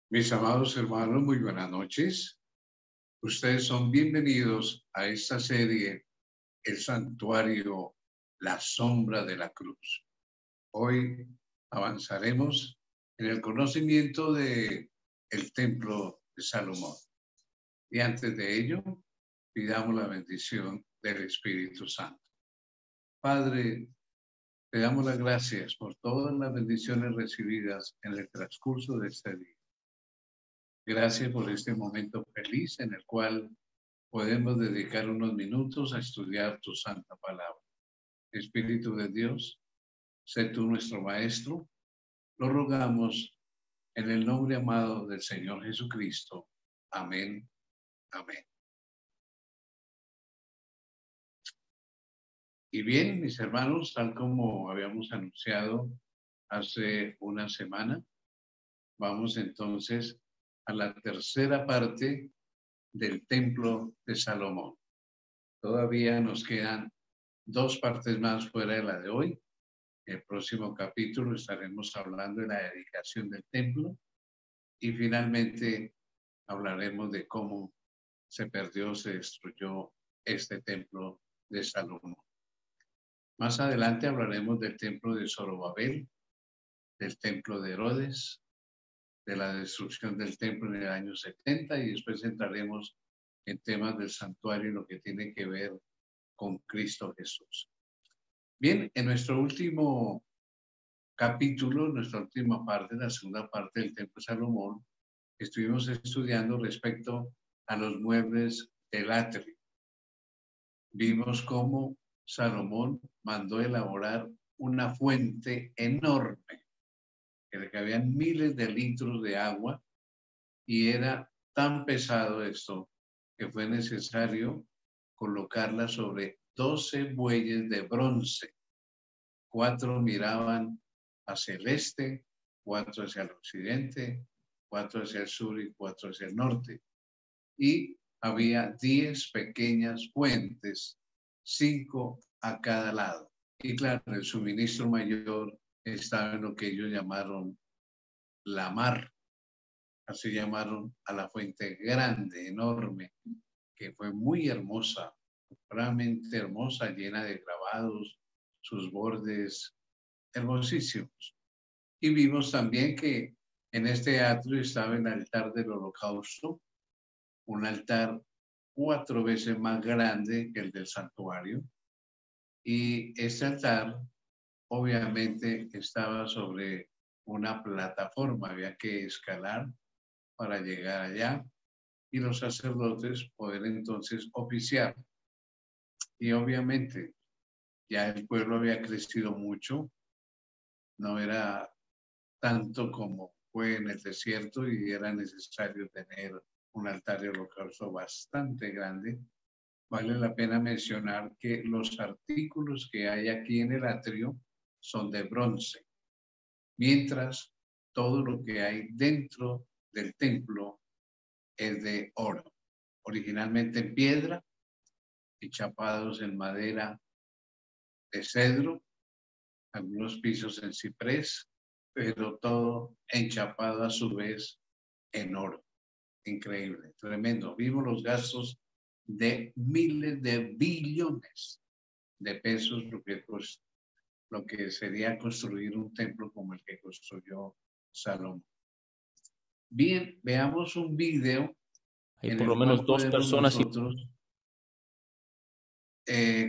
Mis amados hermanos, muy buenas noches. Ustedes son bienvenidos a esta serie, El Santuario, la Sombra de la Cruz. Hoy avanzaremos en el conocimiento de el Templo de Salomón. Y antes de ello, pidamos la bendición del Espíritu Santo. Padre, te damos las gracias por todas las bendiciones recibidas en el transcurso de este día. Gracias por este momento feliz en el cual podemos dedicar unos minutos a estudiar tu santa palabra. Espíritu de Dios, sé tú nuestro maestro. Lo rogamos en el nombre amado del Señor Jesucristo. Amén. Amén. Y bien, mis hermanos, tal como habíamos anunciado hace una semana, vamos entonces a la tercera parte del Templo de Salomón. Todavía nos quedan dos partes más fuera de la de hoy. El próximo capítulo estaremos hablando de la dedicación del templo y finalmente hablaremos de cómo se perdió, se destruyó este templo de Salomón. Más adelante hablaremos del templo de Zorobabel, del templo de Herodes, de la destrucción del templo en el año 70 y después entraremos en temas del santuario y lo que tiene que ver con Cristo Jesús. Bien, en nuestro último capítulo, nuestra última parte, la segunda parte del Templo de Salomón, estuvimos estudiando respecto a los muebles del atrio. Vimos cómo Salomón mandó elaborar una fuente enorme, en la que habían miles de litros de agua, y era tan pesado esto que fue necesario colocarla sobre 12 bueyes de bronce. 4 miraban hacia el este, 4 hacia el occidente, 4 hacia el sur y 4 hacia el norte. Y había 10 pequeñas fuentes, 5 a cada lado. Y claro, el suministro mayor estaba en lo que ellos llamaron la mar. Así llamaron a la fuente grande, enorme, que fue muy hermosa, realmente hermosa, llena de grabados, sus bordes hermosísimos. Y vimos también que en este atrio estaba el altar del holocausto, un altar 4 veces más grande que el del santuario. Y este altar obviamente estaba sobre una plataforma, había que escalar para llegar allá y los sacerdotes poder entonces oficiar. Y obviamente ya el pueblo había crecido mucho, no era tanto como fue en el desierto y era necesario tener un altar de holocausto bastante grande. Vale la pena mencionar que los artículos que hay aquí en el atrio son de bronce, mientras todo lo que hay dentro del templo es de oro, originalmente en piedra y chapados en madera de cedro, algunos pisos en ciprés, pero todo enchapado a su vez en oro. Increíble, tremendo. Vimos los gastos de miles de billones de pesos, lo que sería construir un templo como el que construyó Salomón. Bien, veamos un video Hay en por lo el cual menos dos podemos personas. nosotros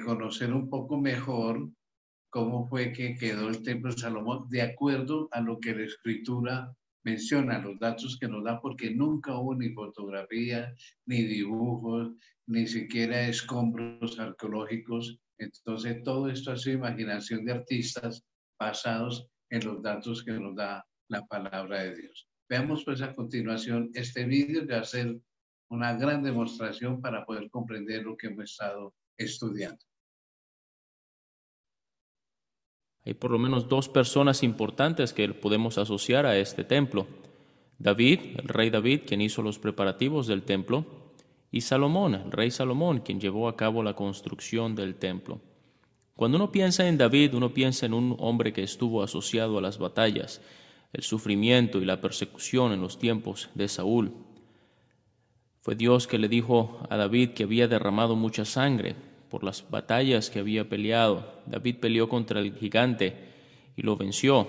conocer un poco mejor cómo fue que quedó el templo de Salomón de acuerdo a lo que la escritura menciona, los datos que nos da, porque nunca hubo ni fotografía, ni dibujos, ni siquiera escombros arqueológicos. Entonces, todo esto ha sido imaginación de artistas basados en los datos que nos da la palabra de Dios. Veamos pues a continuación este vídeo que va a ser una gran demostración para poder comprender lo que hemos estado estudiando. Hay por lo menos dos personas importantes que podemos asociar a este templo. David, el rey David, quien hizo los preparativos del templo, y Salomón, el rey Salomón, quien llevó a cabo la construcción del templo. Cuando uno piensa en David, uno piensa en un hombre que estuvo asociado a las batallas, el sufrimiento y la persecución en los tiempos de Saúl. Fue Dios que le dijo a David que había derramado mucha sangre por las batallas que había peleado. David peleó contra el gigante y lo venció.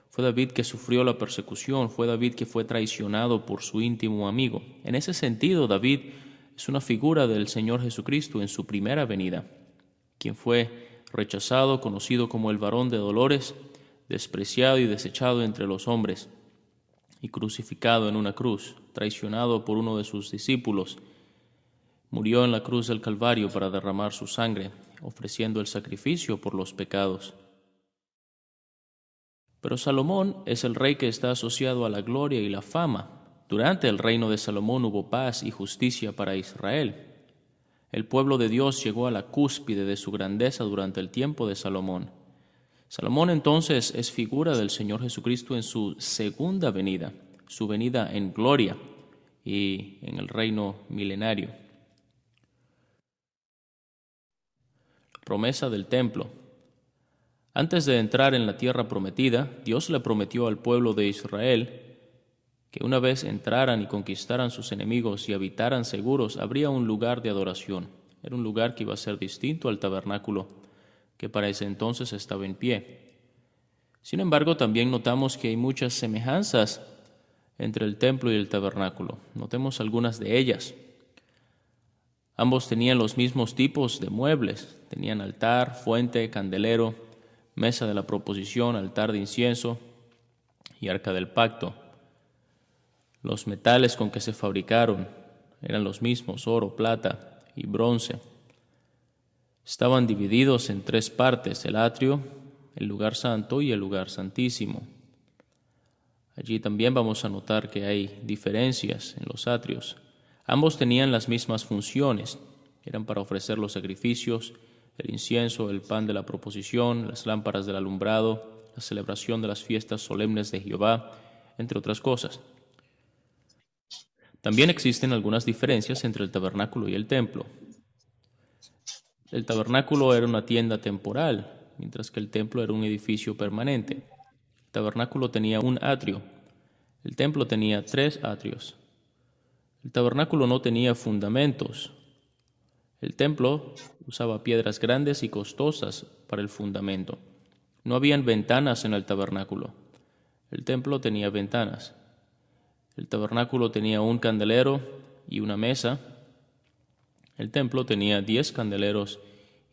Fue David que sufrió la persecución, fue David que fue traicionado por su íntimo amigo. En ese sentido, David es una figura del Señor Jesucristo en su primera venida, quien fue rechazado, conocido como el varón de dolores, despreciado y desechado entre los hombres, y crucificado en una cruz, traicionado por uno de sus discípulos. Murió en la cruz del Calvario para derramar su sangre, ofreciendo el sacrificio por los pecados. Pero Salomón es el rey que está asociado a la gloria y la fama. Durante el reino de Salomón hubo paz y justicia para Israel. El pueblo de Dios llegó a la cúspide de su grandeza durante el tiempo de Salomón. Salomón entonces es figura del Señor Jesucristo en su segunda venida, su venida en gloria y en el reino milenario. La promesa del templo. Antes de entrar en la tierra prometida, Dios le prometió al pueblo de Israel que una vez entraran y conquistaran sus enemigos y habitaran seguros, habría un lugar de adoración. Era un lugar que iba a ser distinto al tabernáculo, que para ese entonces estaba en pie. Sin embargo, también notamos que hay muchas semejanzas entre el templo y el tabernáculo. Notemos algunas de ellas. Ambos tenían los mismos tipos de muebles. Tenían altar, fuente, candelero, mesa de la proposición, altar de incienso y arca del pacto. Los metales con que se fabricaron eran los mismos: oro, plata y bronce. Estaban divididos en tres partes: el atrio, el lugar santo y el lugar santísimo. Allí también vamos a notar que hay diferencias en los atrios. Ambos tenían las mismas funciones. Eran para ofrecer los sacrificios, el incienso, el pan de la proposición, las lámparas del alumbrado, la celebración de las fiestas solemnes de Jehová, entre otras cosas. También existen algunas diferencias entre el tabernáculo y el templo. El tabernáculo era una tienda temporal, mientras que el templo era un edificio permanente. El tabernáculo tenía un atrio. El templo tenía 3 atrios. El tabernáculo no tenía fundamentos. El templo usaba piedras grandes y costosas para el fundamento. No habían ventanas en el tabernáculo. El templo tenía ventanas. El tabernáculo tenía un candelero y una mesa. El templo tenía 10 candeleros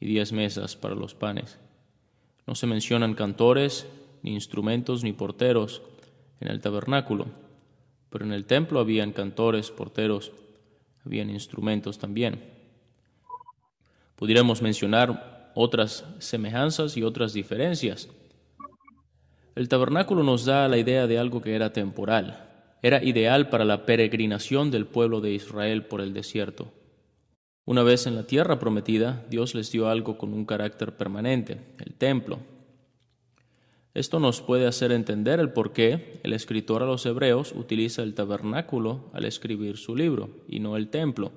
y 10 mesas para los panes. No se mencionan cantores, ni instrumentos, ni porteros en el tabernáculo, pero en el templo habían cantores, porteros, habían instrumentos también. Pudiéramos mencionar otras semejanzas y otras diferencias. El tabernáculo nos da la idea de algo que era temporal. Era ideal para la peregrinación del pueblo de Israel por el desierto. Una vez en la tierra prometida, Dios les dio algo con un carácter permanente: el templo. Esto nos puede hacer entender el por qué el escritor a los Hebreos utiliza el tabernáculo al escribir su libro y no el templo.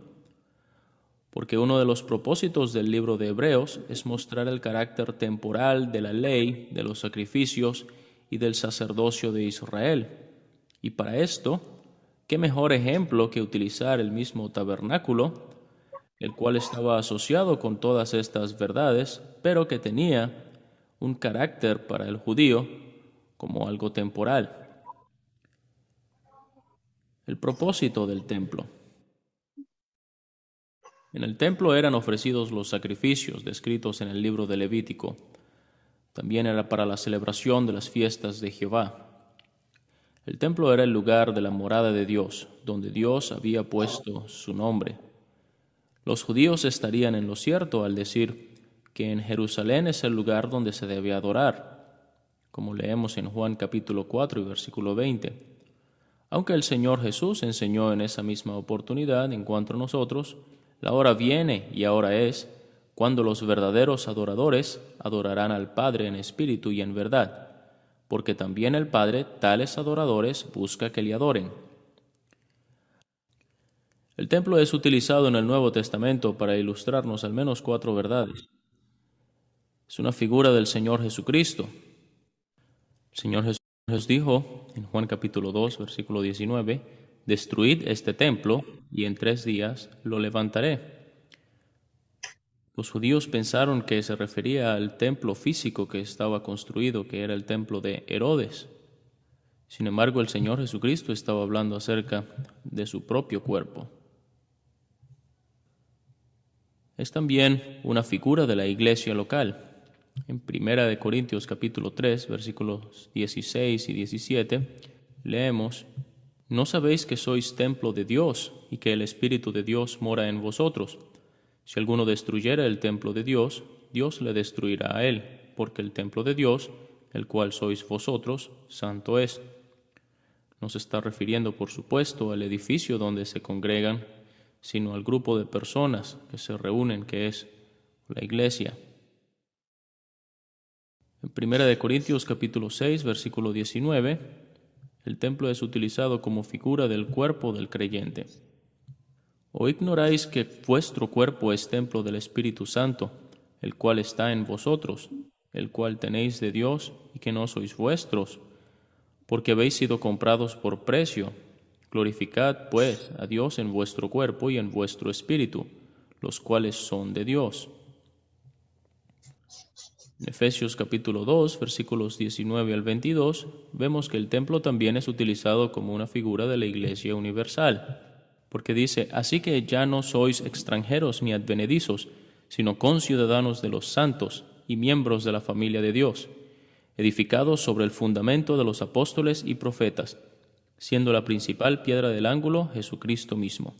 Porque uno de los propósitos del libro de Hebreos es mostrar el carácter temporal de la ley, de los sacrificios y del sacerdocio de Israel. Y para esto, ¿qué mejor ejemplo que utilizar el mismo tabernáculo, el cual estaba asociado con todas estas verdades, pero que tenía un carácter para el judío como algo temporal? El propósito del templo. En el templo eran ofrecidos los sacrificios descritos en el libro de Levítico. También era para la celebración de las fiestas de Jehová. El templo era el lugar de la morada de Dios, donde Dios había puesto su nombre. Los judíos estarían en lo cierto al decir que en Jerusalén es el lugar donde se debe adorar, como leemos en Juan capítulo 4 y versículo 20. Aunque el Señor Jesús enseñó en esa misma oportunidad en cuanto a nosotros: la hora viene y ahora es, cuando los verdaderos adoradores adorarán al Padre en espíritu y en verdad, porque también el Padre tales adoradores busca que le adoren. El templo es utilizado en el Nuevo Testamento para ilustrarnos al menos 4 verdades. Es una figura del Señor Jesucristo. El Señor Jesucristo Jesús dijo en Juan capítulo 2, versículo 19, destruid este templo y en 3 días lo levantaré. Los judíos pensaron que se refería al templo físico que estaba construido, que era el templo de Herodes. Sin embargo, el Señor Jesucristo estaba hablando acerca de su propio cuerpo. Es también una figura de la iglesia local. En 1 Corintios capítulo 3, versículos 16 y 17, leemos, ¿no sabéis que sois templo de Dios y que el Espíritu de Dios mora en vosotros? Si alguno destruyera el templo de Dios, Dios le destruirá a él, porque el templo de Dios, el cual sois vosotros, santo es. No se está refiriendo, por supuesto, al edificio donde se congregan, sino al grupo de personas que se reúnen, que es la iglesia. En 1 Corintios capítulo 6, versículo 19, el templo es utilizado como figura del cuerpo del creyente. ¿O ignoráis que vuestro cuerpo es templo del Espíritu Santo, el cual está en vosotros, el cual tenéis de Dios y que no sois vuestros, porque habéis sido comprados por precio? Glorificad, pues, a Dios en vuestro cuerpo y en vuestro espíritu, los cuales son de Dios. En Efesios capítulo 2, versículos 19 al 22, vemos que el templo también es utilizado como una figura de la Iglesia universal, porque dice, así que ya no sois extranjeros ni advenedizos, sino conciudadanos de los santos y miembros de la familia de Dios, edificados sobre el fundamento de los apóstoles y profetas, siendo la principal piedra del ángulo Jesucristo mismo,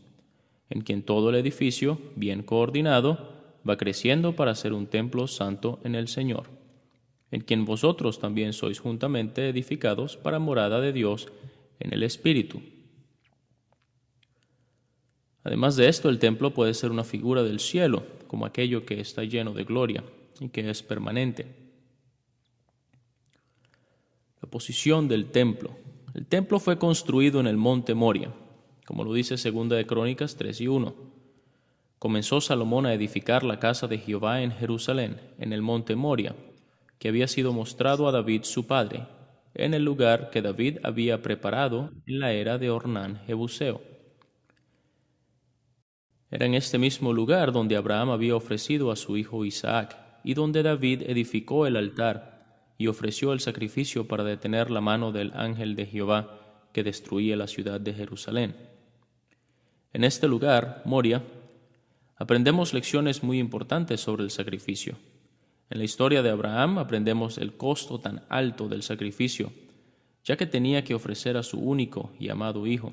en quien todo el edificio, bien coordinado, va creciendo para ser un templo santo en el Señor, en quien vosotros también sois juntamente edificados para morada de Dios en el Espíritu. Además de esto, el templo puede ser una figura del cielo, como aquello que está lleno de gloria y que es permanente. La posición del templo. El templo fue construido en el monte Moria, como lo dice 2 de Crónicas 3 y 1. Comenzó Salomón a edificar la casa de Jehová en Jerusalén, en el monte Moria, que había sido mostrado a David su padre, en el lugar que David había preparado en la era de Ornán Jebuseo. Era en este mismo lugar donde Abraham había ofrecido a su hijo Isaac, y donde David edificó el altar y ofreció el sacrificio para detener la mano del ángel de Jehová que destruía la ciudad de Jerusalén. En este lugar, Moria, aprendemos lecciones muy importantes sobre el sacrificio. En la historia de Abraham aprendemos el costo tan alto del sacrificio, ya que tenía que ofrecer a su único y amado hijo.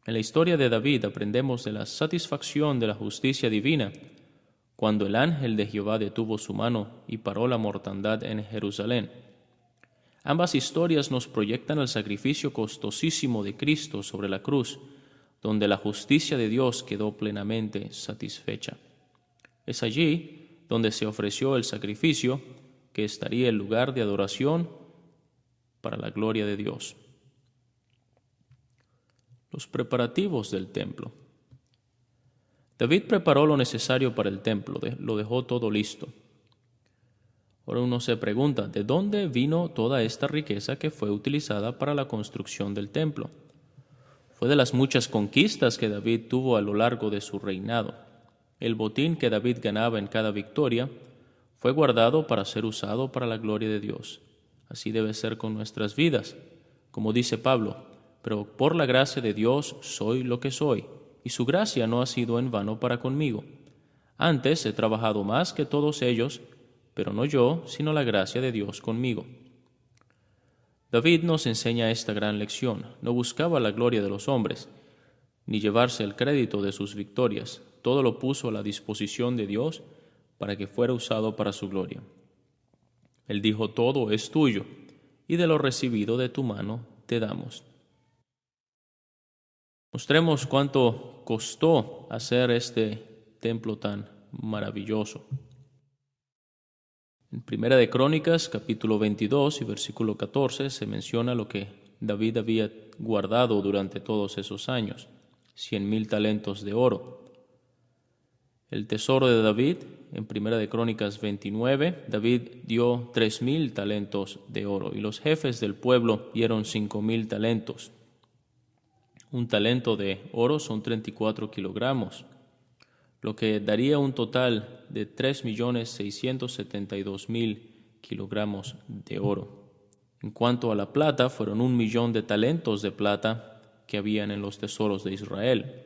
En la historia de David aprendemos de la satisfacción de la justicia divina, cuando el ángel de Jehová detuvo su mano y paró la mortandad en Jerusalén. Ambas historias nos proyectan el sacrificio costosísimo de Cristo sobre la cruz, donde la justicia de Dios quedó plenamente satisfecha. Es allí donde se ofreció el sacrificio que estaría el lugar de adoración para la gloria de Dios. Los preparativos del templo. David preparó lo necesario para el templo, lo dejó todo listo. Ahora uno se pregunta, ¿de dónde vino toda esta riqueza que fue utilizada para la construcción del templo? Fue de las muchas conquistas que David tuvo a lo largo de su reinado. El botín que David ganaba en cada victoria fue guardado para ser usado para la gloria de Dios. Así debe ser con nuestras vidas. Como dice Pablo, pero por la gracia de Dios soy lo que soy, y su gracia no ha sido en vano para conmigo. Antes he trabajado más que todos ellos, pero no yo, sino la gracia de Dios conmigo. David nos enseña esta gran lección. No buscaba la gloria de los hombres, ni llevarse el crédito de sus victorias. Todo lo puso a la disposición de Dios para que fuera usado para su gloria. Él dijo, todo es tuyo, y de lo recibido de tu mano te damos. Mostremos cuánto costó hacer este templo tan maravilloso. En 1 de Crónicas, capítulo 22 y versículo 14, se menciona lo que David había guardado durante todos esos años, 100,000 talentos de oro. El tesoro de David, en Primera de Crónicas 29, David dio 3,000 talentos de oro y los jefes del pueblo dieron 5,000 talentos. Un talento de oro son 34 kilogramos, lo que daría un total de 3,672,000 kilogramos de oro. En cuanto a la plata, fueron 1,000,000 de talentos de plata que habían en los tesoros de Israel.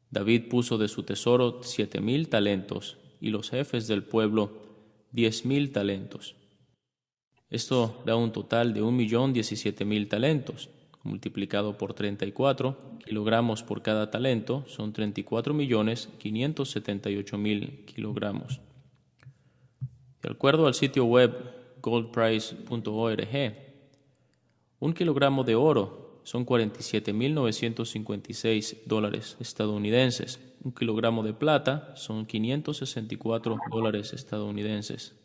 David puso de su tesoro 7,000 talentos y los jefes del pueblo 10,000 talentos. Esto da un total de 1,017,000 talentos. Multiplicado por 34 kilogramos por cada talento, son 34,578,000 kilogramos. De acuerdo al sitio web goldprice.org, 1 kilogramo de oro son $47,956 estadounidenses. 1 kilogramo de plata son $564 estadounidenses.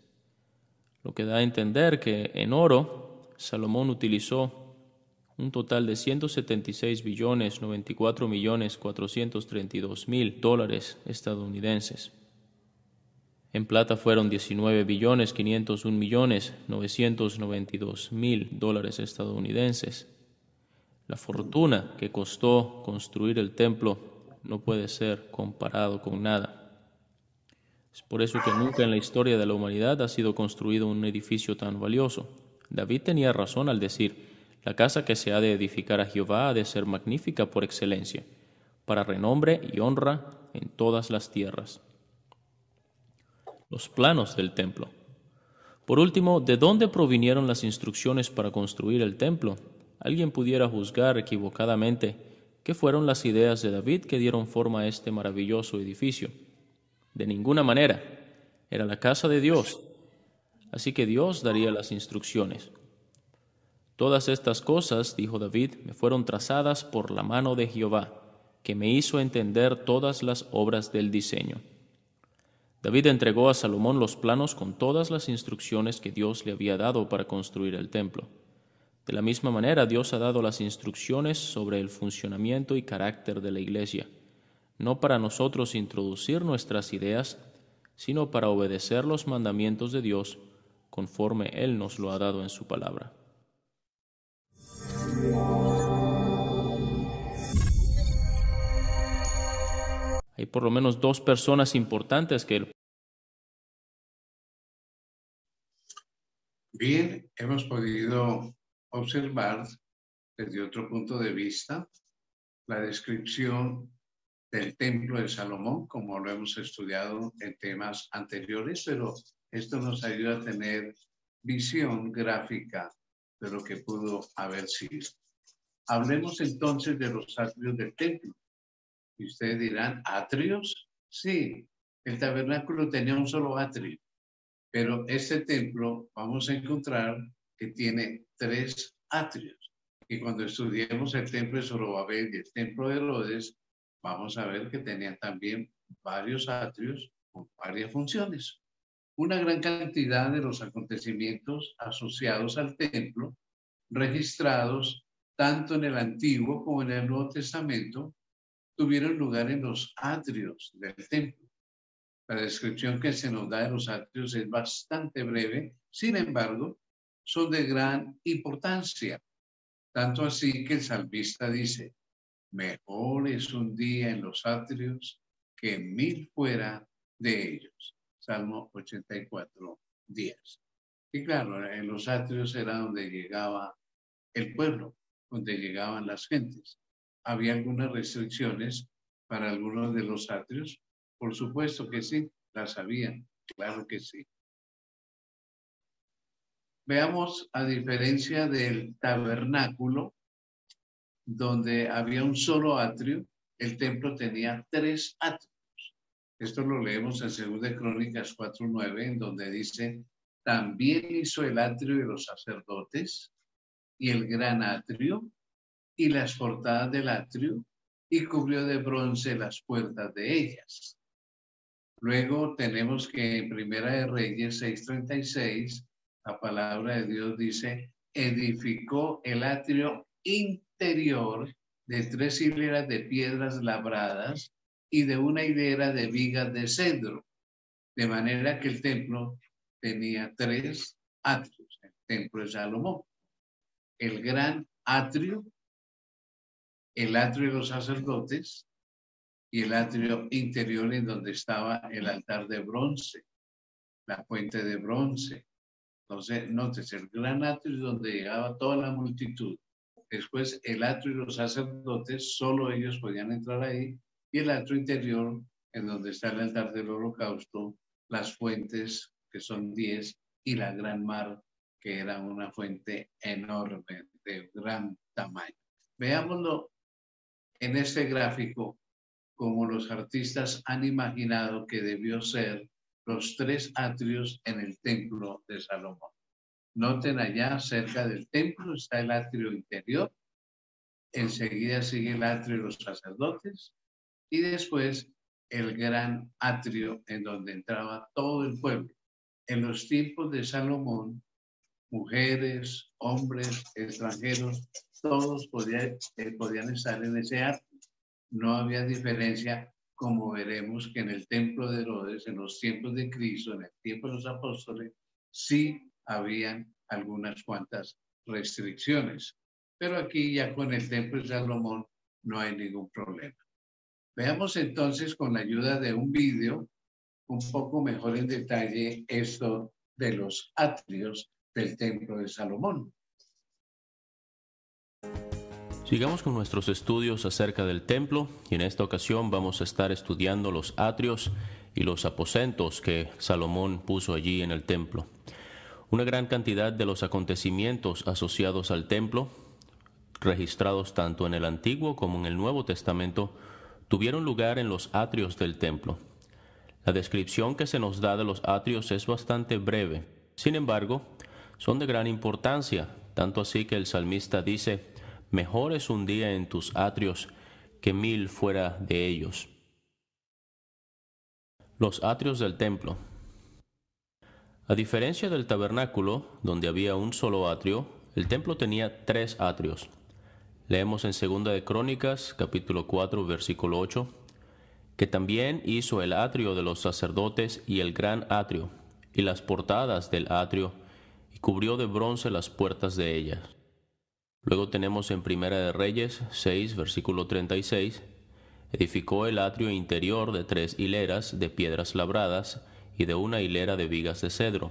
Lo que da a entender que en oro, Salomón utilizó un total de $176,094,432,000 estadounidenses. En plata fueron $19,501,992,000 estadounidenses. La fortuna que costó construir el templo no puede ser comparado con nada. Es por eso que nunca en la historia de la humanidad ha sido construido un edificio tan valioso. David tenía razón al decir: la casa que se ha de edificar a Jehová ha de ser magnífica por excelencia, para renombre y honra en todas las tierras. Los planos del templo. Por último, ¿de dónde provinieron las instrucciones para construir el templo? Alguien pudiera juzgar equivocadamente qué fueron las ideas de David que dieron forma a este maravilloso edificio. De ninguna manera. Era la casa de Dios. Así que Dios daría las instrucciones. Todas estas cosas, dijo David, me fueron trazadas por la mano de Jehová, que me hizo entender todas las obras del diseño. David entregó a Salomón los planos con todas las instrucciones que Dios le había dado para construir el templo. De la misma manera, Dios ha dado las instrucciones sobre el funcionamiento y carácter de la iglesia, no para nosotros introducir nuestras ideas, sino para obedecer los mandamientos de Dios conforme Él nos lo ha dado en su palabra. Hay por lo menos 2 personas importantes que... Bien, hemos podido observar desde otro punto de vista la descripción del templo de Salomón, como lo hemos estudiado en temas anteriores, pero esto nos ayuda a tener visión gráfica de lo que pudo haber sido. Hablemos entonces de los atrios del templo. Y ustedes dirán, ¿atrios? Sí, el tabernáculo tenía un solo atrio, pero este templo vamos a encontrar que tiene 3 atrios. Y cuando estudiemos el templo de Zorobabel y el templo de Herodes, vamos a ver que tenían también varios atrios con varias funciones. Una gran cantidad de los acontecimientos asociados al templo, registrados tanto en el Antiguo como en el Nuevo Testamento, tuvieron lugar en los atrios del templo. La descripción que se nos da de los atrios es bastante breve, sin embargo, son de gran importancia. Tanto así que el salmista dice: mejor es un día en los atrios que 1000 fuera de ellos. Salmo 84, 10. Y claro, en los atrios era donde llegaba el pueblo, donde llegaban las gentes. ¿Había algunas restricciones para algunos de los atrios? Por supuesto que sí, las había, claro que sí. Veamos, a diferencia del tabernáculo, donde había un solo atrio, el templo tenía 3 atrios. Esto lo leemos en 2 Crónicas 4:9, en donde dice: también hizo el atrio de los sacerdotes y el gran atrio y las portadas del atrio, y cubrió de bronce las puertas de ellas. Luego tenemos que en Primera de Reyes 6:36, la palabra de Dios dice: edificó el atrio interior de 3 hileras de piedras labradas y de una hilera de vigas de cedro, de manera que el templo tenía 3 atrios, el templo de Salomón. El gran atrio, el atrio de los sacerdotes y el atrio interior en donde estaba el altar de bronce, la fuente de bronce. Entonces, nótese, el gran atrio es donde llegaba toda la multitud. Después, el atrio y los sacerdotes, solo ellos podían entrar ahí. Y el atrio interior, en donde está el altar del holocausto, las fuentes, que son 10, y la gran mar, que era una fuente enorme, de gran tamaño. Veámoslo en este gráfico, como los artistas han imaginado que debió ser los 3 atrios en el templo de Salomón. Noten allá, cerca del templo, está el atrio interior. Enseguida sigue el atrio de los sacerdotes. Y después el gran atrio en donde entraba todo el pueblo. En los tiempos de Salomón, mujeres, hombres, extranjeros, todos podían estar en ese atrio. No había diferencia, como veremos que en el templo de Herodes, en los tiempos de Cristo, en el tiempo de los apóstoles, sí habían algunas cuantas restricciones. Pero aquí ya con el templo de Salomón no hay ningún problema. Veamos entonces con la ayuda de un vídeo un poco mejor en detalle esto de los atrios del templo de Salomón. Sigamos con nuestros estudios acerca del templo y en esta ocasión vamos a estar estudiando los atrios y los aposentos que Salomón puso allí en el templo. Una gran cantidad de los acontecimientos asociados al templo, registrados tanto en el Antiguo como en el Nuevo Testamento, tuvieron lugar en los atrios del templo. La descripción que se nos da de los atrios es bastante breve. Sin embargo, son de gran importancia, tanto así que el salmista dice: «Mejor es un día en tus atrios que 1000 fuera de ellos». Los atrios del templo. A diferencia del tabernáculo, donde había un solo atrio, el templo tenía 3 atrios. Leemos en 2 de Crónicas, capítulo 4, versículo 8, que también hizo el atrio de los sacerdotes y el gran atrio, y las portadas del atrio, y cubrió de bronce las puertas de ellas. Luego tenemos en 1 de Reyes 6, versículo 36, edificó el atrio interior de 3 hileras de piedras labradas y de una hilera de vigas de cedro.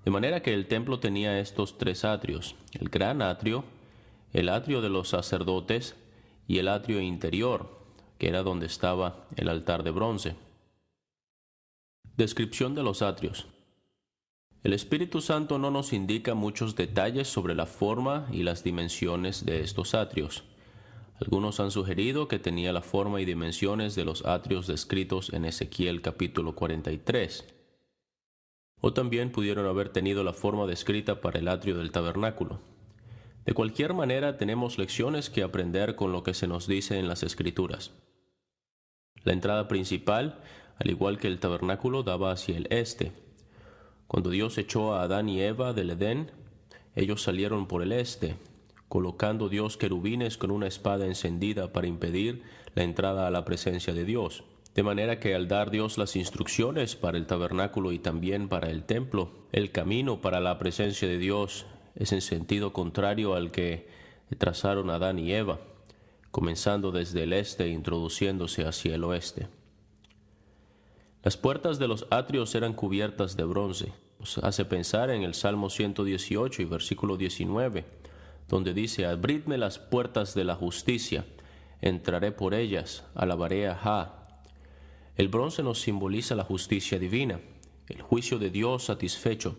De manera que el templo tenía estos 3 atrios: el gran atrio, el atrio de los sacerdotes y el atrio interior, que era donde estaba el altar de bronce. Descripción de los atrios. El Espíritu Santo no nos indica muchos detalles sobre la forma y las dimensiones de estos atrios. Algunos han sugerido que tenía la forma y dimensiones de los atrios descritos en Ezequiel capítulo 43. O también pudieron haber tenido la forma descrita para el atrio del tabernáculo. De cualquier manera, tenemos lecciones que aprender con lo que se nos dice en las Escrituras. La entrada principal, al igual que el tabernáculo, daba hacia el este. Cuando Dios echó a Adán y Eva del Edén, ellos salieron por el este, colocando Dios querubines con una espada encendida para impedir la entrada a la presencia de Dios. De manera que al dar Dios las instrucciones para el tabernáculo y también para el templo, el camino para la presencia de Dios es en sentido contrario al que trazaron Adán y Eva, comenzando desde el este e introduciéndose hacia el oeste. Las puertas de los atrios eran cubiertas de bronce. Nos hace pensar en el Salmo 118 y versículo 19, donde dice: «Abridme las puertas de la justicia, entraré por ellas, alabaré a Jah». El bronce nos simboliza la justicia divina, el juicio de Dios satisfecho.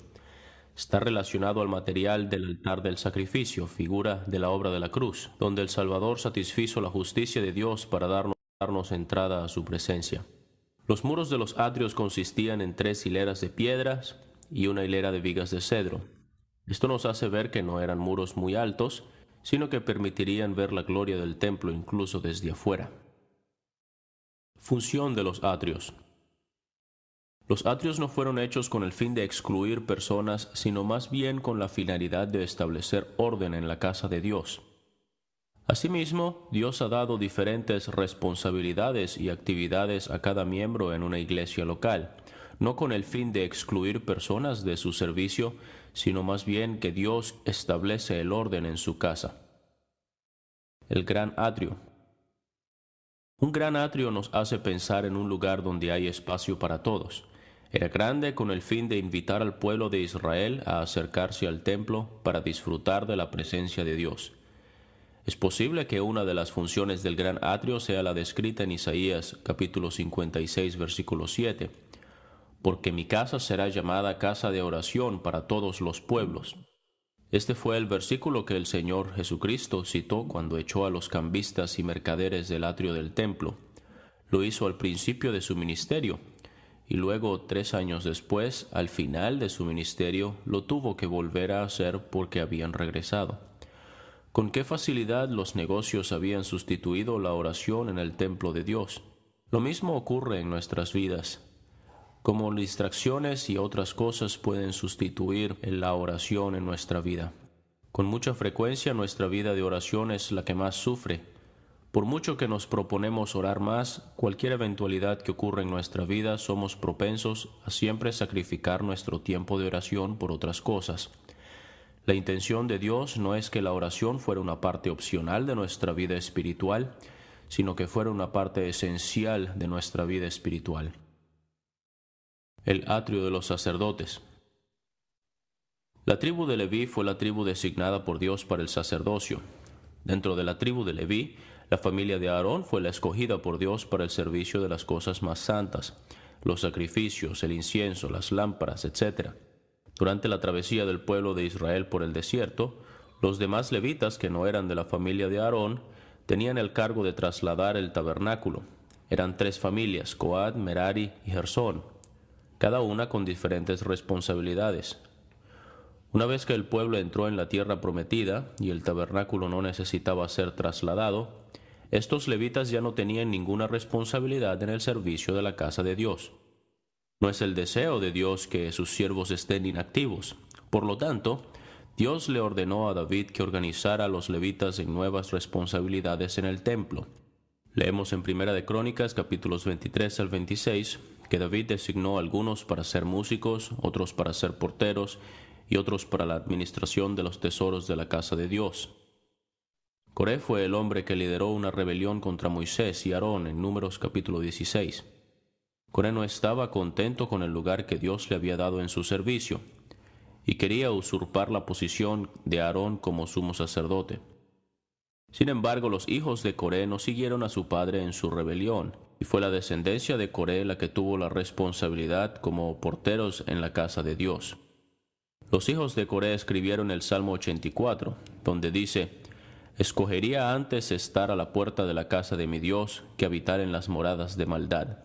Está relacionado al material del altar del sacrificio, figura de la obra de la cruz, donde el Salvador satisfizo la justicia de Dios para darnos entrada a su presencia. Los muros de los atrios consistían en 3 hileras de piedras y una hilera de vigas de cedro. Esto nos hace ver que no eran muros muy altos, sino que permitirían ver la gloria del templo incluso desde afuera. Función de los atrios. Los atrios no fueron hechos con el fin de excluir personas, sino más bien con la finalidad de establecer orden en la casa de Dios. Asimismo, Dios ha dado diferentes responsabilidades y actividades a cada miembro en una iglesia local, no con el fin de excluir personas de su servicio, sino más bien que Dios establece el orden en su casa. El gran atrio. Un gran atrio nos hace pensar en un lugar donde hay espacio para todos. Era grande con el fin de invitar al pueblo de Israel a acercarse al templo para disfrutar de la presencia de Dios. Es posible que una de las funciones del gran atrio sea la descrita en Isaías capítulo 56, versículo 7, porque mi casa será llamada casa de oración para todos los pueblos. Este fue el versículo que el Señor Jesucristo citó cuando echó a los cambistas y mercaderes del atrio del templo. Lo hizo al principio de su ministerio, y luego 3 años después, al final de su ministerio, lo tuvo que volver a hacer porque habían regresado. Con qué facilidad los negocios habían sustituido la oración en el templo de Dios. Lo mismo ocurre en nuestras vidas. Como distracciones y otras cosas pueden sustituir la oración en nuestra vida. Con mucha frecuencia nuestra vida de oración es la que más sufre. Por mucho que nos proponemos orar más, cualquier eventualidad que ocurra en nuestra vida somos propensos a siempre sacrificar nuestro tiempo de oración por otras cosas. La intención de Dios no es que la oración fuera una parte opcional de nuestra vida espiritual, sino que fuera una parte esencial de nuestra vida espiritual. El atrio de los sacerdotes. La tribu de Leví fue la tribu designada por Dios para el sacerdocio. Dentro de la tribu de Leví, la familia de Aarón fue la escogida por Dios para el servicio de las cosas más santas, los sacrificios, el incienso, las lámparas, etc. Durante la travesía del pueblo de Israel por el desierto, los demás levitas que no eran de la familia de Aarón tenían el cargo de trasladar el tabernáculo. Eran 3 familias, Coat, Merari y Gersón, cada una con diferentes responsabilidades. Una vez que el pueblo entró en la tierra prometida y el tabernáculo no necesitaba ser trasladado, estos levitas ya no tenían ninguna responsabilidad en el servicio de la casa de Dios. No es el deseo de Dios que sus siervos estén inactivos. Por lo tanto, Dios le ordenó a David que organizara a los levitas en nuevas responsabilidades en el templo. Leemos en Primera de Crónicas, capítulos 23 al 26, que David designó a algunos para ser músicos, otros para ser porteros y otros para la administración de los tesoros de la casa de Dios. Coré fue el hombre que lideró una rebelión contra Moisés y Aarón en Números capítulo 16. Coré no estaba contento con el lugar que Dios le había dado en su servicio y quería usurpar la posición de Aarón como sumo sacerdote. Sin embargo, los hijos de Coré no siguieron a su padre en su rebelión, y fue la descendencia de Coré la que tuvo la responsabilidad como porteros en la casa de Dios. Los hijos de Coré escribieron el Salmo 84, donde dice: «Escogería antes estar a la puerta de la casa de mi Dios que habitar en las moradas de maldad».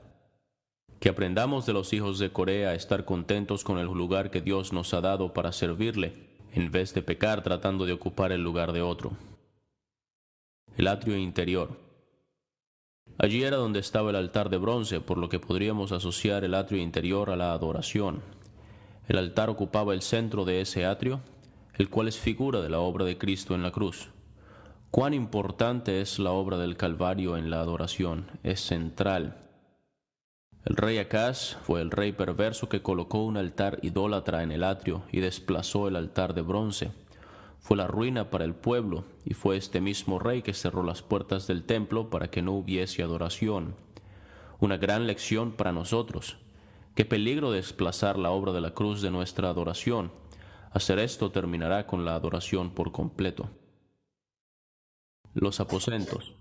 Que aprendamos de los hijos de Coré a estar contentos con el lugar que Dios nos ha dado para servirle, en vez de pecar tratando de ocupar el lugar de otro. El atrio interior. Allí era donde estaba el altar de bronce, por lo que podríamos asociar el atrio interior a la adoración. El altar ocupaba el centro de ese atrio, el cual es figura de la obra de Cristo en la cruz. Cuán importante es la obra del Calvario en la adoración, es central. El rey Acaz fue el rey perverso que colocó un altar idólatra en el atrio y desplazó el altar de bronce. Fue la ruina para el pueblo, y fue este mismo rey que cerró las puertas del templo para que no hubiese adoración. Una gran lección para nosotros. Qué peligro desplazar la obra de la cruz de nuestra adoración. Hacer esto terminará con la adoración por completo. Los aposentos.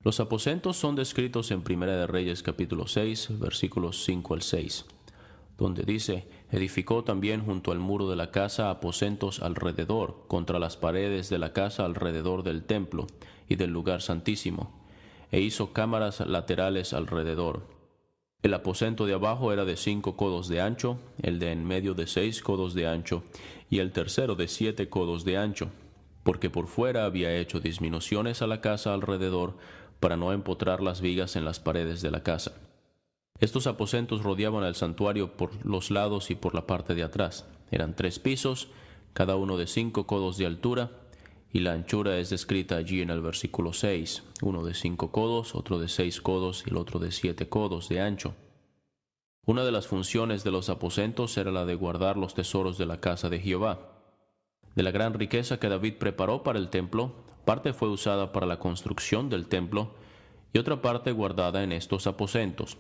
Los aposentos son descritos en Primera de Reyes capítulo 6, versículos 5 al 6, donde dice: «Edificó también junto al muro de la casa aposentos alrededor, contra las paredes de la casa alrededor del templo y del lugar santísimo, e hizo cámaras laterales alrededor. El aposento de abajo era de 5 codos de ancho, el de en medio de 6 codos de ancho, y el tercero de 7 codos de ancho, porque por fuera había hecho disminuciones a la casa alrededor, para no empotrar las vigas en las paredes de la casa. Estos aposentos rodeaban el santuario por los lados y por la parte de atrás. Eran 3 pisos, cada uno de 5 codos de altura, y la anchura es descrita allí en el versículo 6, uno de 5 codos, otro de 6 codos y el otro de 7 codos de ancho. Una de las funciones de los aposentos era la de guardar los tesoros de la casa de Jehová. De la gran riqueza que David preparó para el templo, parte fue usada para la construcción del templo y otra parte guardada en estos aposentos.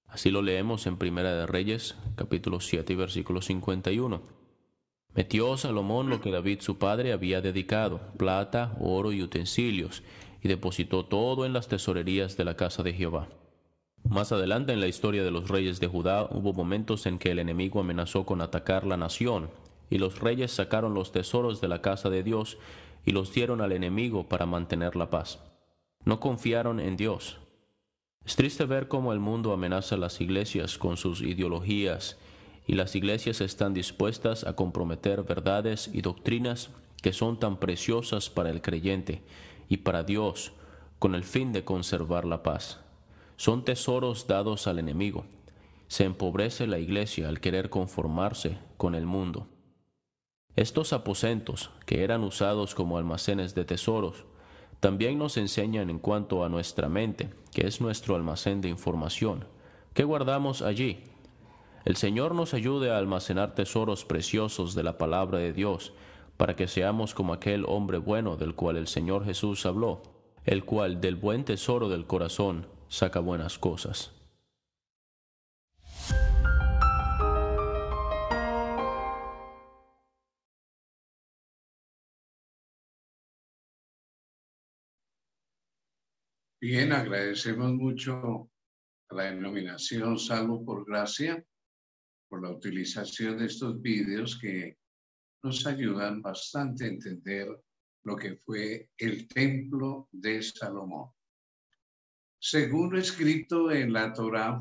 Así lo leemos en Primera de Reyes, capítulo 7 y versículo 51. Metió Salomón lo que David su padre había dedicado, plata, oro y utensilios, y depositó todo en las tesorerías de la casa de Jehová. Más adelante en la historia de los reyes de Judá hubo momentos en que el enemigo amenazó con atacar la nación, y los reyes sacaron los tesoros de la casa de Dios y los dieron al enemigo para mantener la paz. No confiaron en Dios. Es triste ver cómo el mundo amenaza las iglesias con sus ideologías, y las iglesias están dispuestas a comprometer verdades y doctrinas que son tan preciosas para el creyente y para Dios, con el fin de conservar la paz. Son tesoros dados al enemigo. Se empobrece la iglesia al querer conformarse con el mundo. Estos aposentos, que eran usados como almacenes de tesoros, también nos enseñan en cuanto a nuestra mente, que es nuestro almacén de información. ¿Qué guardamos allí? El Señor nos ayude a almacenar tesoros preciosos de la palabra de Dios, para que seamos como aquel hombre bueno del cual el Señor Jesús habló, el cual del buen tesoro del corazón saca buenas cosas. Bien, agradecemos mucho a la denominación Salvo por Gracia por la utilización de estos vídeos que nos ayudan bastante a entender lo que fue el templo de Salomón. Según lo escrito en la Torá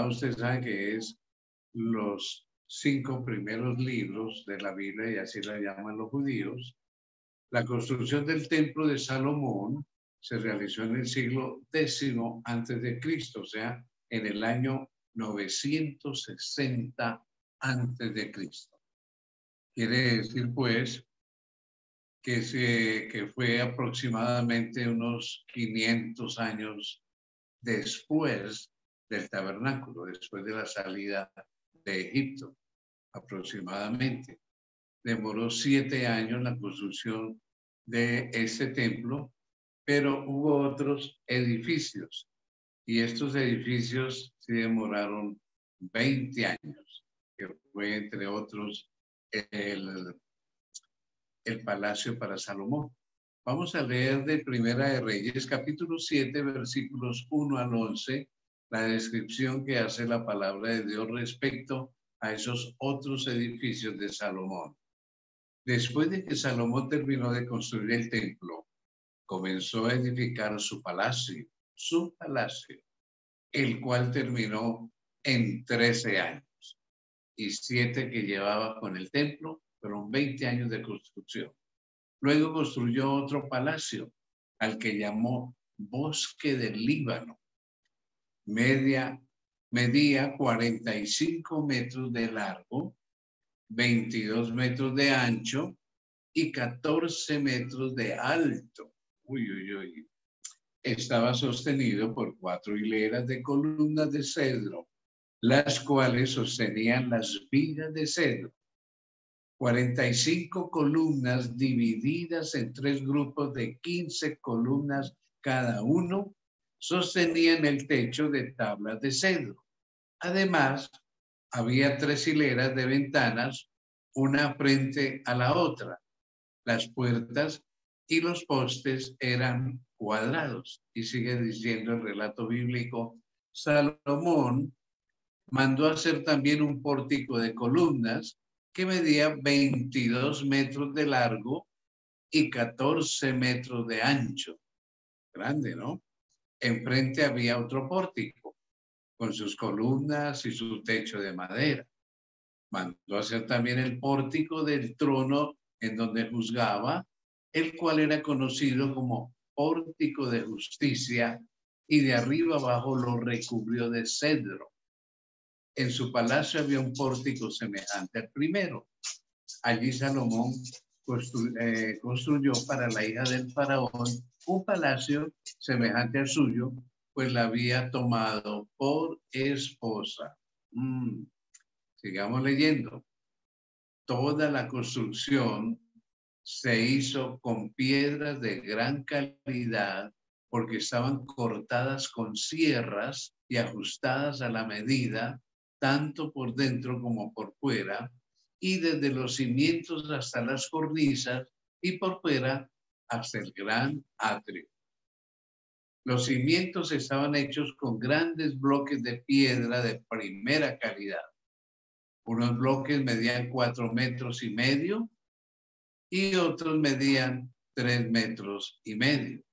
usted sabe que es los 5 primeros libros de la Biblia, y así la llaman los judíos. La construcción del templo de Salomón se realizó en el siglo X antes de Cristo, o sea, en el año 960 antes de Cristo. Quiere decir, pues, que fue aproximadamente unos 500 años después del tabernáculo, después de la salida de Egipto, aproximadamente. Demoró 7 años la construcción de este templo, pero hubo otros edificios, y estos edificios sí demoraron 20 años, que fue entre otros el palacio para Salomón. Vamos a leer de Primera de Reyes, capítulo 7, versículos 1 al 11, la descripción que hace la palabra de Dios respecto a esos otros edificios de Salomón. Después de que Salomón terminó de construir el templo, comenzó a edificar su palacio, el cual terminó en 13 años, y 7 que llevaba con el templo, fueron 20 años de construcción. Luego construyó otro palacio, al que llamó Bosque del Líbano. Medía 45 metros de largo, 22 metros de ancho y 14 metros de alto. Estaba sostenido por 4 hileras de columnas de cedro, las cuales sostenían las vigas de cedro. 45 columnas divididas en 3 grupos de 15 columnas cada uno sostenían el techo de tablas de cedro. Además, había 3 hileras de ventanas, una frente a la otra. Las puertas y los postes eran cuadrados. Y sigue diciendo el relato bíblico, Salomón mandó hacer también un pórtico de columnas que medía 22 metros de largo y 14 metros de ancho. Grande, ¿no? Enfrente había otro pórtico con sus columnas y su techo de madera. Mandó hacer también el pórtico del trono en donde juzgaba, el cual era conocido como pórtico de justicia, y de arriba abajo lo recubrió de cedro. En su palacio había un pórtico semejante al primero. Allí Salomón construyó para la hija del faraón un palacio semejante al suyo, pues la había tomado por esposa. Sigamos leyendo. Toda la construcción se hizo con piedras de gran calidad porque estaban cortadas con sierras y ajustadas a la medida, tanto por dentro como por fuera, y desde los cimientos hasta las cornisas y por fuera hasta el gran atrio. Los cimientos estaban hechos con grandes bloques de piedra de primera calidad. Unos bloques medían 4,5 metros y otros medían 3,5 metros.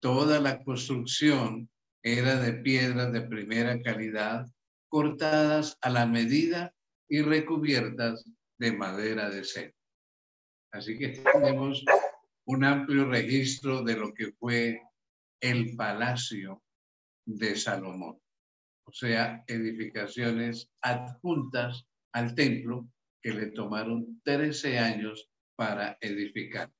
Toda la construcción era de piedras de primera calidad, cortadas a la medida y recubiertas de madera de cedro. Así que tenemos un amplio registro de lo que fue el palacio de Salomón. O sea, edificaciones adjuntas al templo que le tomaron 13 años para edificar.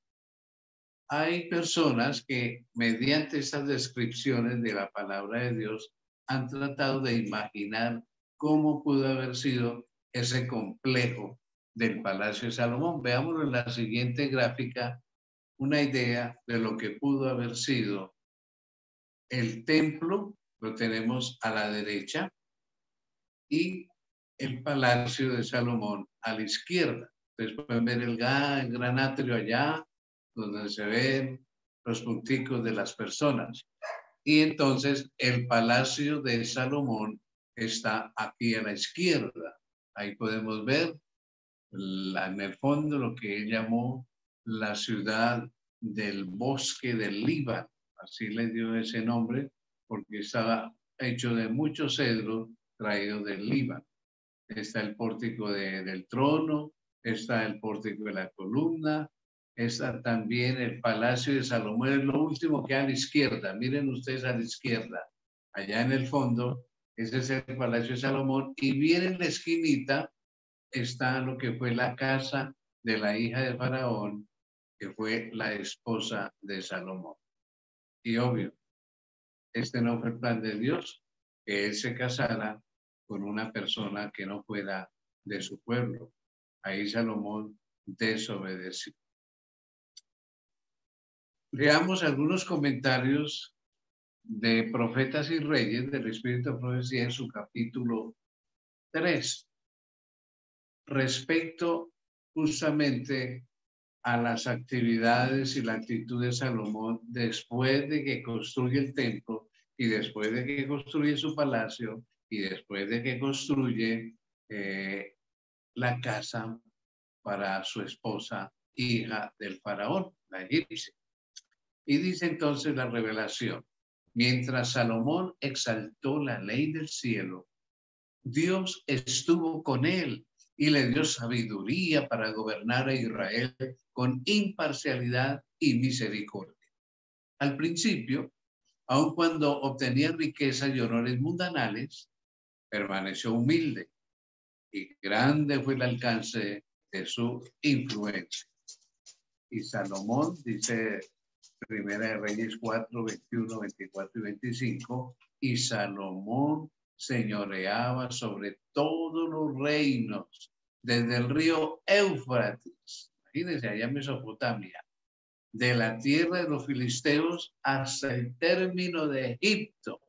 Hay personas que mediante estas descripciones de la palabra de Dios han tratado de imaginar cómo pudo haber sido ese complejo del Palacio de Salomón. Veámoslo en la siguiente gráfica, una idea de lo que pudo haber sido el templo, lo tenemos a la derecha, y el Palacio de Salomón a la izquierda. Ustedes pueden ver el gran atrio allá, donde se ven los punticos de las personas. Y entonces el Palacio de Salomón está aquí a la izquierda. Ahí podemos ver en el fondo lo que él llamó la ciudad del bosque del Líbano. Así le dio ese nombre porque estaba hecho de mucho cedro traído del Líbano. Está el pórtico del trono, está el pórtico de la columna, está también el Palacio de Salomón, es lo último que hay a la izquierda. Miren ustedes a la izquierda, allá en el fondo, ese es el Palacio de Salomón, y bien en la esquinita está lo que fue la casa de la hija de Faraón, que fue la esposa de Salomón. Y obvio, este no fue el plan de Dios, que él se casara con una persona que no fuera de su pueblo. Ahí Salomón desobedeció. Leamos algunos comentarios de Profetas y Reyes del Espíritu de Profecía en su capítulo 3, respecto justamente a las actividades y la actitud de Salomón después de que construye el templo y después de que construye su palacio y después de que construye la casa para su esposa, hija del faraón, la egipcia. Y dice entonces la revelación: mientras Salomón exaltó la ley del cielo, Dios estuvo con él y le dio sabiduría para gobernar a Israel con imparcialidad y misericordia. Al principio, aun cuando obtenía riquezas y honores mundanales, permaneció humilde y grande fue el alcance de su influencia. Y Salomón, dice Primera de Reyes 4, 21, 24 y 25, y Salomón señoreaba sobre todos los reinos, desde el río Éufrates, imagínense allá en Mesopotamia, de la tierra de los filisteos hasta el término de Egipto.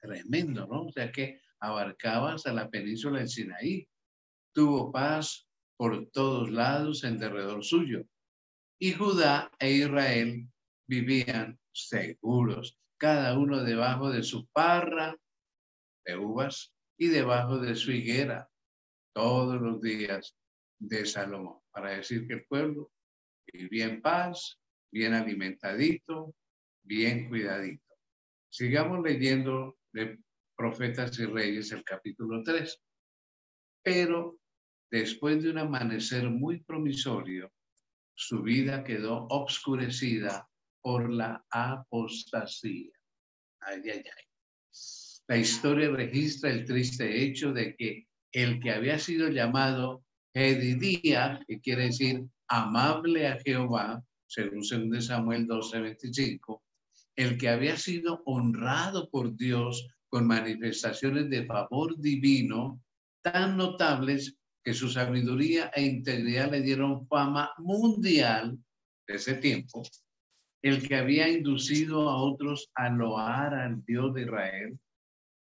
Tremendo, ¿no? O sea que abarcaba hasta la península del Sinaí. Tuvo paz por todos lados en derredor suyo. Y Judá e Israel vivían seguros, cada uno debajo de su parra de uvas y debajo de su higuera, todos los días de Salomón, para decir que el pueblo vivía en paz, bien alimentadito, bien cuidadito. Sigamos leyendo de Profetas y Reyes el capítulo 3. Pero después de un amanecer muy promisorio, su vida quedó obscurecida por la apostasía. Ay, ay, ay. La historia registra el triste hecho de que el que había sido llamado Jedidía, que quiere decir amable a Jehová, según 2 Samuel 12:25, el que había sido honrado por Dios con manifestaciones de favor divino tan notables que su sabiduría e integridad le dieron fama mundial de ese tiempo, el que había inducido a otros a loar al Dios de Israel,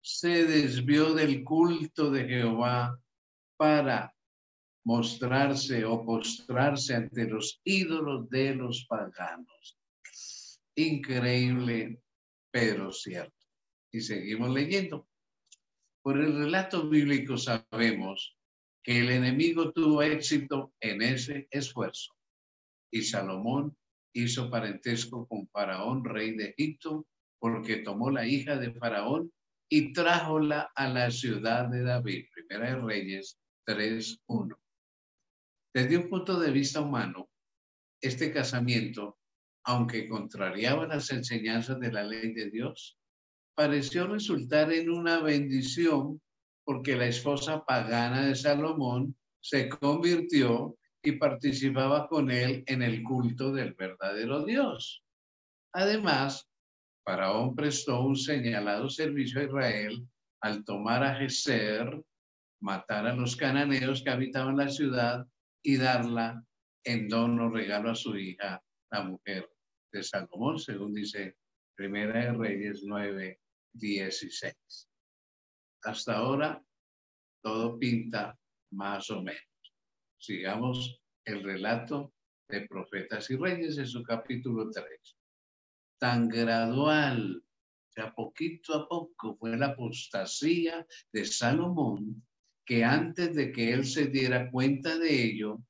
se desvió del culto de Jehová para mostrarse o postrarse ante los ídolos de los paganos. Increíble, pero cierto. Y seguimos leyendo. Por el relato bíblico sabemos que el enemigo tuvo éxito en ese esfuerzo. Y Salomón hizo parentesco con Faraón, rey de Egipto, porque tomó la hija de Faraón y trájola a la ciudad de David. Primera de Reyes 3:1. Desde un punto de vista humano, este casamiento, aunque contrariaba las enseñanzas de la ley de Dios, pareció resultar en una bendición porque la esposa pagana de Salomón se convirtió y participaba con él en el culto del verdadero Dios. Además, Faraón prestó un señalado servicio a Israel al tomar a Geser, matar a los cananeos que habitaban la ciudad y darla en dono regalo a su hija, la mujer de Salomón, según dice Primera de Reyes 9:16. Hasta ahora todo pinta más o menos. Sigamos el relato de Profetas y Reyes en su capítulo 3. Tan gradual, o sea, poquito a poco fue la apostasía de Salomón, que antes de que él se diera cuenta de ello,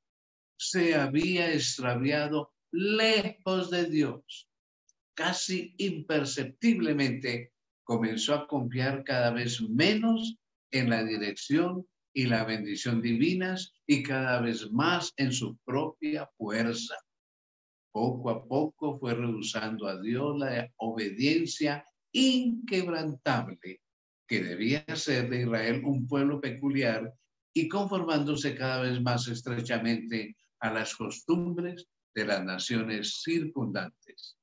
se había extraviado lejos de Dios. Casi imperceptiblemente comenzó a confiar cada vez menos en la dirección y la bendición divinas y cada vez más en su propia fuerza. Poco a poco fue rehusando a Dios la obediencia inquebrantable que debía ser de Israel un pueblo peculiar y conformándose cada vez más estrechamente a las costumbres de las naciones circundantes.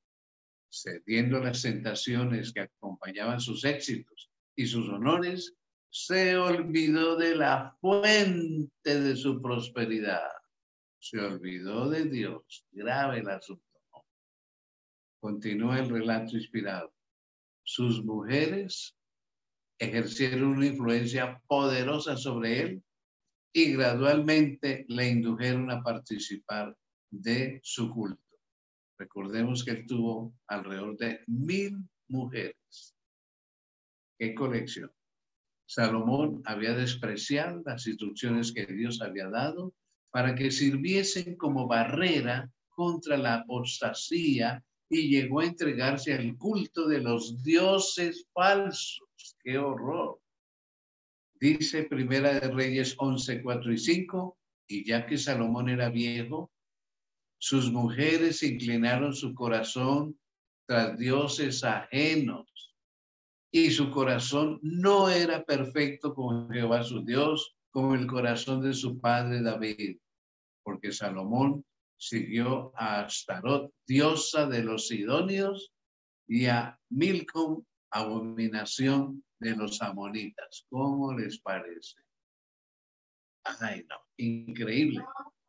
Cediendo las tentaciones que acompañaban sus éxitos y sus honores, se olvidó de la fuente de su prosperidad. Se olvidó de Dios. Grave el asunto. Continúa el relato inspirado. Sus mujeres ejercieron una influencia poderosa sobre él y gradualmente le indujeron a participar de su culto. Recordemos que él tuvo alrededor de 1,000 mujeres. ¡Qué colección! Salomón había despreciado las instrucciones que Dios había dado para que sirviesen como barrera contra la apostasía y llegó a entregarse al culto de los dioses falsos. ¡Qué horror! Dice Primera de Reyes 11:4-5, y ya que Salomón era viejo, sus mujeres inclinaron su corazón tras dioses ajenos y su corazón no era perfecto con Jehová su Dios, como el corazón de su padre David, porque Salomón siguió a Astarot, diosa de los sidonios, y a Milcom, abominación de los amonitas. ¿Cómo les parece? Ay, no, increíble.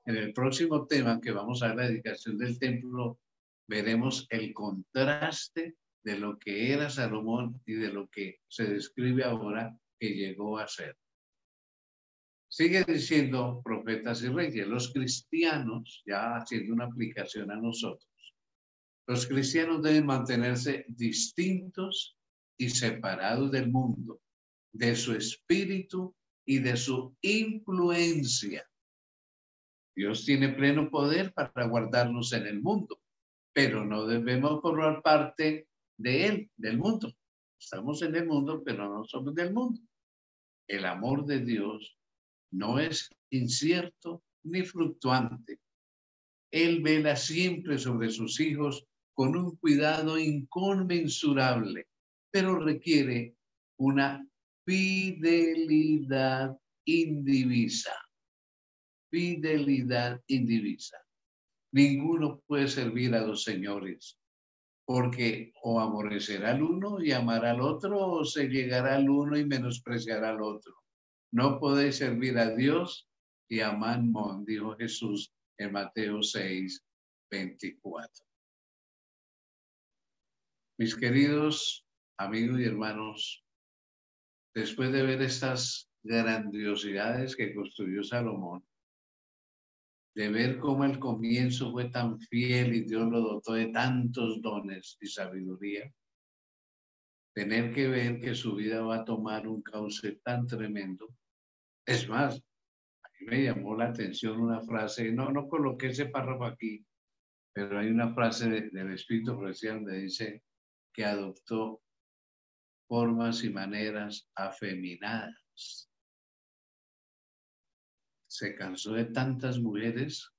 En el próximo tema que vamos a ver, la dedicación del templo, veremos el contraste de lo que era Salomón y de lo que se describe ahora que llegó a ser. Sigue diciendo Profetas y Reyes, los cristianos, ya haciendo una aplicación a nosotros, los cristianos deben mantenerse distintos y separados del mundo, de su espíritu y de su influencia. Dios tiene pleno poder para guardarnos en el mundo, pero no debemos formar parte de él, del mundo. Estamos en el mundo, pero no somos del mundo. El amor de Dios no es incierto ni fluctuante. Él vela siempre sobre sus hijos con un cuidado inconmensurable, pero requiere una fidelidad indivisa. Fidelidad indivisa. Ninguno puede servir a dos señores, porque o aborrecerá al uno y amará al otro, o se llegará al uno y menospreciará al otro. No podéis servir a Dios y a Mamón, dijo Jesús en Mateo 6:24. Mis queridos amigos y hermanos, después de ver estas grandiosidades que construyó Salomón, de ver cómo el comienzo fue tan fiel y Dios lo dotó de tantos dones y sabiduría, tener que ver que su vida va a tomar un cauce tan tremendo. Es más, a mí me llamó la atención una frase, no coloqué ese párrafo aquí, pero hay una frase del Espíritu Profecía donde dice que adoptó formas y maneras afeminadas. Se cansó de tantas mujeres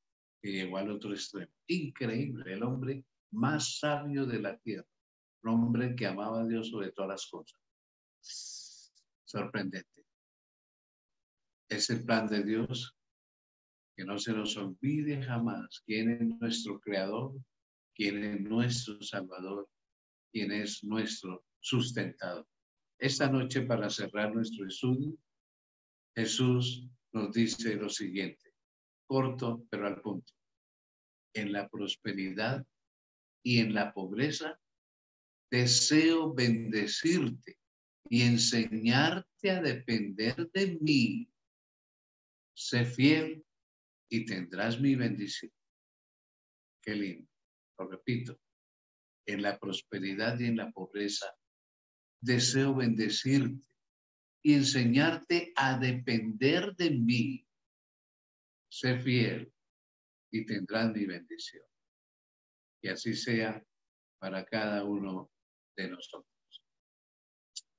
que llegó al otro extremo. Increíble, el hombre más sabio de la tierra, un hombre que amaba a Dios sobre todas las cosas. Sorprendente. Es el plan de Dios, que no se nos olvide jamás quién es nuestro Creador, quién es nuestro Salvador, quién es nuestro sustentador. Esta noche, para cerrar nuestro estudio, Jesús nos dice lo siguiente, corto pero al punto. En la prosperidad y en la pobreza, deseo bendecirte y enseñarte a depender de mí. Sé fiel y tendrás mi bendición. Qué lindo. Lo repito. En la prosperidad y en la pobreza, deseo bendecirte y enseñarte a depender de mí. Sé fiel y tendrás mi bendición. Y así sea para cada uno de nosotros.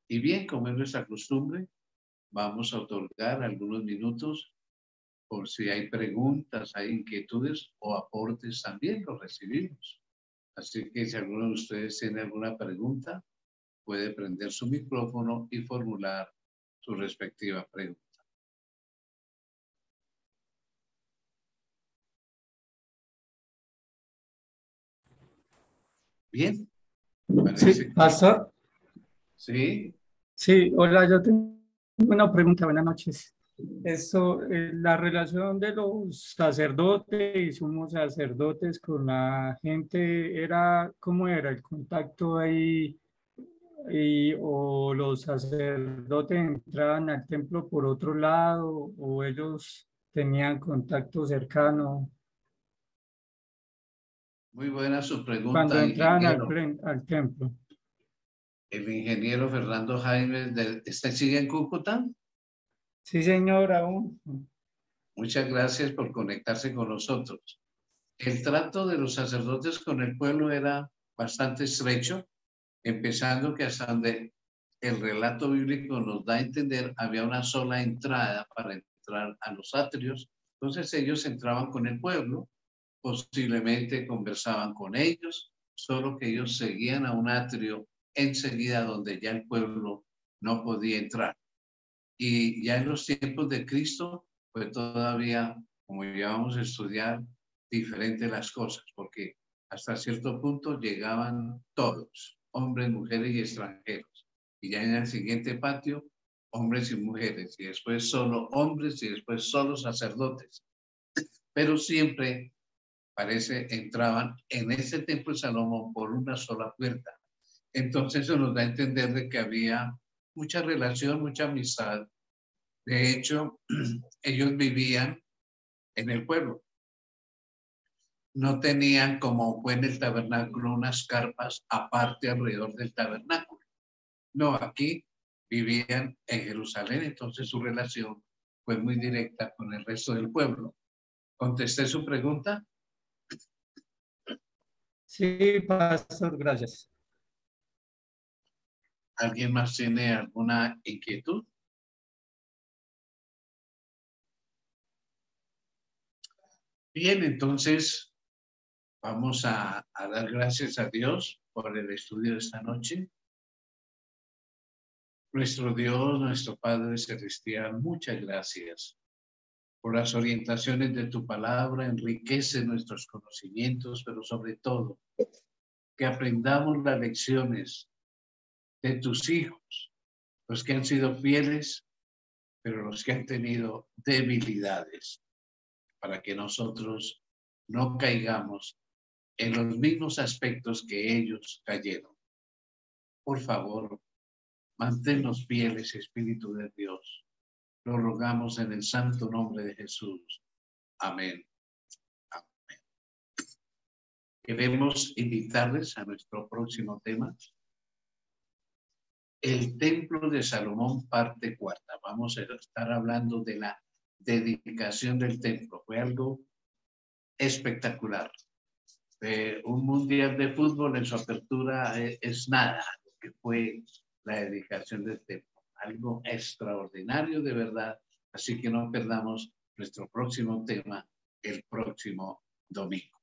Y bien, como es nuestra costumbre, vamos a otorgar algunos minutos por si hay preguntas, hay inquietudes o aportes, también los recibimos. Así que si alguno de ustedes tiene alguna pregunta, puede prender su micrófono y formular su respectiva pregunta. Bien, Sí, parece que pastor. sí. Sí, hola, yo tengo una pregunta. Buenas noches. Esto, la relación de los sacerdotes y sumos sacerdotes con la gente era, ¿cómo era el contacto ahí? O los sacerdotes entraban al templo por otro lado, o ellos tenían contacto cercano Muy buena su cuando pregunta, entraban ingeniero. al templo. El ingeniero Fernando Jaime, ¿sigue en Cúcuta? Sí, señor, aún. Muchas gracias por conectarse con nosotros. El trato de los sacerdotes con el pueblo era bastante estrecho, empezando que hasta donde el relato bíblico nos da a entender, había una sola entrada para entrar a los atrios. Entonces ellos entraban con el pueblo, posiblemente conversaban con ellos, solo que ellos seguían a un atrio enseguida donde ya el pueblo no podía entrar. Y ya en los tiempos de Cristo, pues todavía, como ya vamos a estudiar, diferentes las cosas, porque hasta cierto punto llegaban todos, hombres, mujeres y extranjeros. Y ya en el siguiente patio, hombres y mujeres, y después solo hombres y después solo sacerdotes. Pero siempre, parece, entraban en ese templo de Salomón por una sola puerta. Entonces eso nos da a entender de que había mucha relación, mucha amistad. De hecho, ellos vivían en el pueblo. No tenían, como fue en el tabernáculo, unas carpas aparte alrededor del tabernáculo. No, aquí vivían en Jerusalén, entonces su relación fue muy directa con el resto del pueblo. ¿Contesté su pregunta? Sí, pastor, gracias. ¿Alguien más tiene alguna inquietud? Bien, entonces vamos a dar gracias a Dios por el estudio de esta noche. Nuestro Dios, nuestro Padre Celestial, muchas gracias por las orientaciones de tu palabra, enriquece nuestros conocimientos, pero sobre todo, que aprendamos las lecciones de tus hijos, los que han sido fieles, pero los que han tenido debilidades, para que nosotros no caigamos en los mismos aspectos que ellos cayeron. Por favor, manténnos fieles, Espíritu de Dios. Lo rogamos en el santo nombre de Jesús. Amén. Amén. Queremos invitarles a nuestro próximo tema. El Templo de Salomón, parte 4. Vamos a estar hablando de la dedicación del templo. Fue algo espectacular. Un mundial de fútbol en su apertura es nada, lo que fue la dedicación del templo. Algo extraordinario de verdad. Así que no perdamos nuestro próximo tema el próximo domingo.